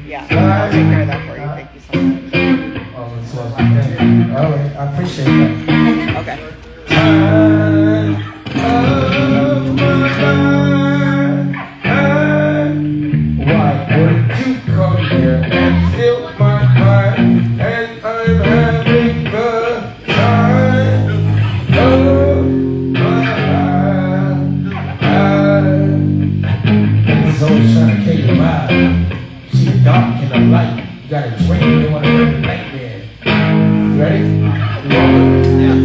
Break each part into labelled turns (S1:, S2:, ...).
S1: Yeah, I'll take care of that for you. Thank you so much.
S2: All right, I appreciate that.
S1: Okay.
S2: Why would you come here and fill my mind? And I'm having the time of my life. It's always trying to kill your vibe. See the dark and the light. You got a dream, you want to bring the nightmare. You ready? You want it?
S3: I'm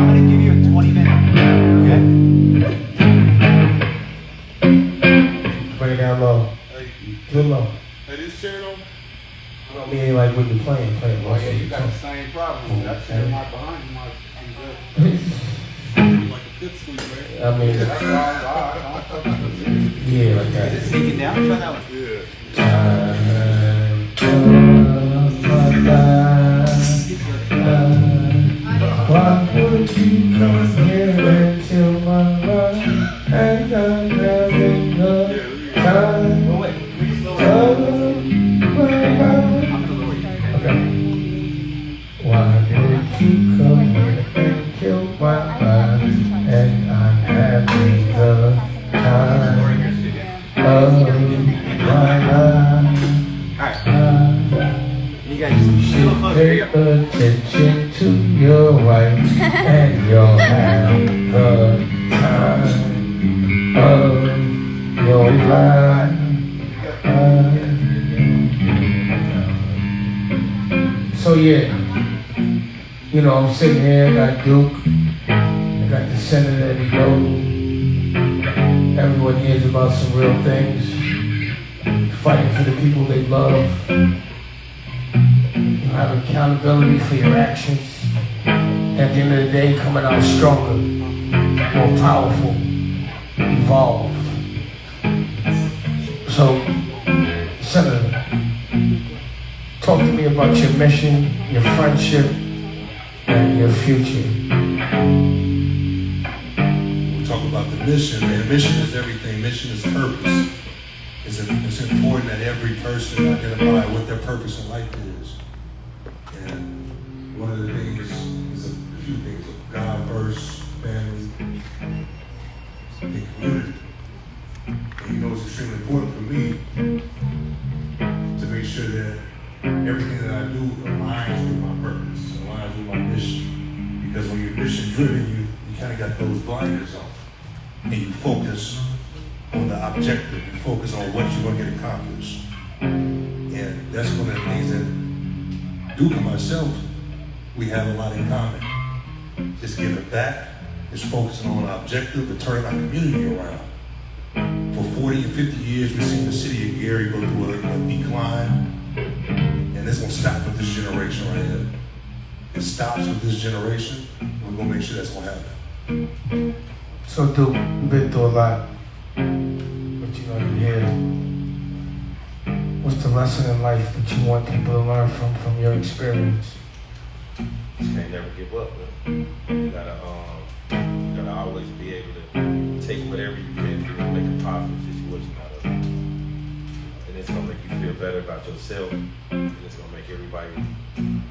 S3: gonna give you a 20-minute.
S2: Okay? Bring it down low. Too low.
S4: Hey, this chair though?
S2: I don't mean like when you're playing.
S4: Oh yeah, you got the same problem. That chair right behind you might be good. Like a good sleep, man.
S2: I mean,
S4: That's all right.
S2: yeah, like that.
S3: Just take it down. Try that one.
S4: Yeah.
S2: Why would you come here and kill my life? And I'm having the time
S3: Oh wait, please slow
S2: of
S3: down.
S2: my life.
S3: I'm gonna lower you.
S2: Okay. Why would you come here and kill my life? And I'm having the time of my life.
S3: You guys just chill up.
S2: Pay attention to your wife and you'll have the time of your life. So yeah, you know, I'm sitting here, I got Duke, I got the senator, you know, everyone hears about some real things, fighting for the people they love. You have accountability for your actions. At the end of the day, coming out stronger, more powerful, evolved. So, Senator, talk to me about your mission, your friendship, and your future.
S4: We talk about the mission, man. Mission is everything. Mission is purpose. It's important that every person identify what their purpose in life is. And one of the things is a few things: God first, family, and community. And you know, it's extremely important for me to make sure that everything that I do aligns with my purpose, aligns with my mission. Because when you're mission driven, you kind of got those blinders on, and you focus on the objective, you focus on what you're going to get accomplished. And that's one of the things that Duke and myself, we have a lot in common. It's giving back, it's focusing on our objective to turn our community around. For 40 and 50 years, we've seen the city of Gary go through a decline, and it's going to stop with this generation right here. It stops with this generation, and we're going to make sure that's going to happen.
S2: So Duke, you've been through a lot, but you know you're here. What's the lesson in life that you want people to learn from your experience?
S5: You can't never give up, but you gotta always be able to take whatever you can do and make a positive situation out of it. And it's gonna make you feel better about yourself, and it's gonna make everybody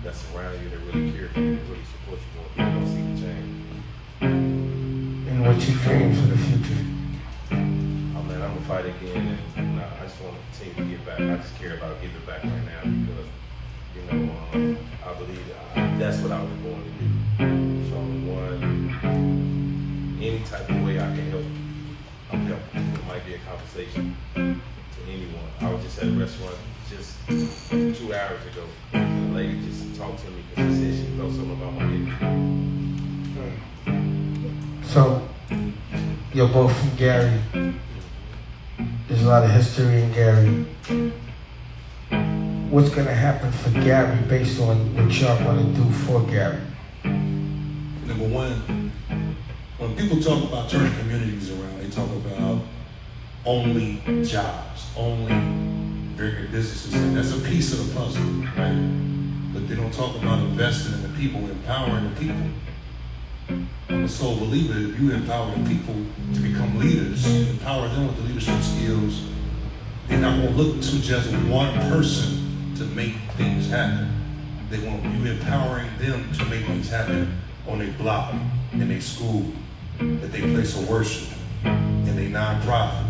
S5: that's around you that really care for you, that really support you more, you're gonna see the change.
S2: And what's your dreams for the future?
S5: Oh man, I'm gonna fight again, and I just want to continue to give back. I just care about giving back right now because, you know, I believe that's what I was born to do. So any type of way I can help, I'm helping. It might be a conversation to anyone. I was just at a restaurant just 2 hours ago, and the lady just talked to me because she said she felt something about my energy.
S2: So, you're both from Gary. There's a lot of history in Gary. What's going to happen for Gary based on what y'all want to do for Gary?
S4: Number one, when people talk about turning communities around, they talk about only jobs, only bigger businesses. And that's a piece of the puzzle, right? But they don't talk about investing in the people, empowering the people. I'm a sole believer, if you empower people to become leaders, empower empower them with the leadership skills, they're not going to look to just one person to make things happen. They want you empowering them to make things happen on their block, in their school, at their place of worship, in their nonprofit.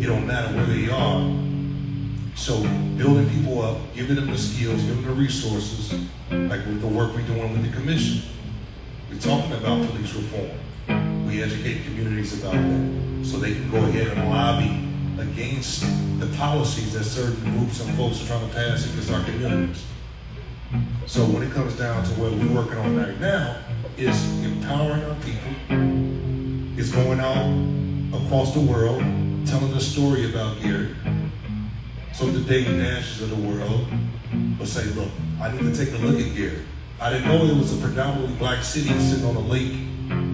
S4: It don't matter where they are. So building people up, giving them the skills, giving them the resources, like with the work we're doing with the commission. We're talking about police reform. We educate communities about that so they can go ahead and lobby against the policies that certain groups and folks are trying to pass against our communities. So when it comes down to what we're working on right now, is empowering our people. It's going out across the world, telling the story about Gary. So the David Nashes of the world will say, look, I need to take a look at Gary. I didn't know it was a predominantly black city sitting on a lake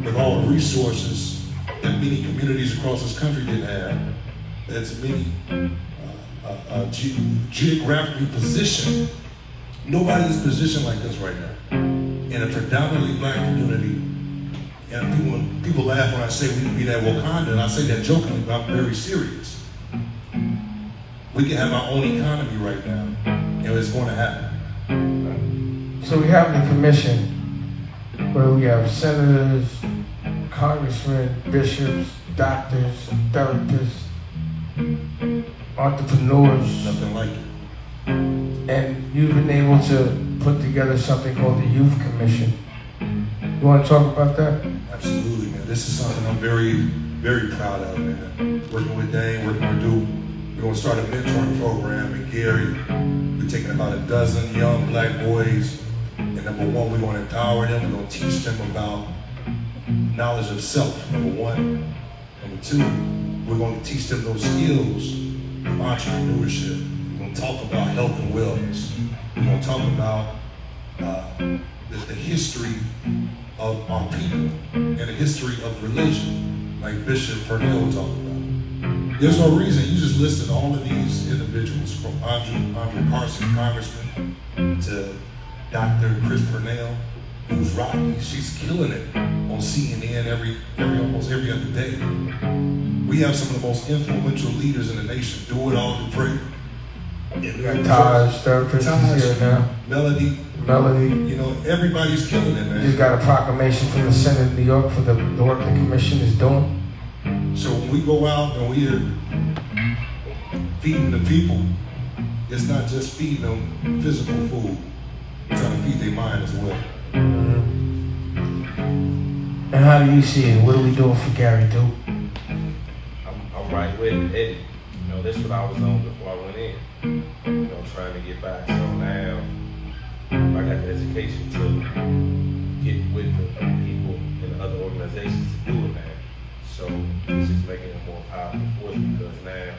S4: with all the resources that many communities across this country didn't have. That's many geographically positioned. Nobody is positioned like this right now. In a predominantly black community, and people laugh when I say we can be that Wakanda, and I say that jokingly, but I'm very serious. We can have our own economy right now, and it's going to happen.
S2: So we have the commission where we have senators, congressmen, bishops, doctors, therapists, entrepreneurs.
S4: Nothing like it.
S2: And you've been able to put together something called the Youth Commission. You want to talk about that?
S4: Absolutely, man. This is something I'm very, very proud of, man. Working with Dane, working with Duke. We're going to start a mentoring program in Gary. We're taking about a dozen young black boys. And number one, we're going to empower them. We're going to teach them about knowledge of self, number one. Number two, we're going to teach them those skills of entrepreneurship. We're going to talk about health and wellness. We're going to talk about the history of our people and the history of religion, like Bishop Purnell talked about. There's no reason. You just listed all of these individuals, from Andre Carson, Congressman, to Dr. Chris Purnell, who's rocking. She's killing it on CNN almost every other day. We have some of the most influential leaders in the nation do it all to pray.
S2: We got Taj, therapist is here now.
S4: Melody. You know, everybody's killing it, man.
S2: We just got a proclamation from the Senate of New York for the work the commission is doing.
S4: So when we go out and we are feeding the people, it's not just feeding them physical food. We're trying to feed their mind as well.
S2: Mm-hmm. And how do you see it? What are we doing for Gary Duke?
S5: I'm right with Eddie. You know, that's what I was on before I went in. You know, trying to get back. So now I got the education to get with the people and the other organizations to do it now. So it's just making it more powerful force because now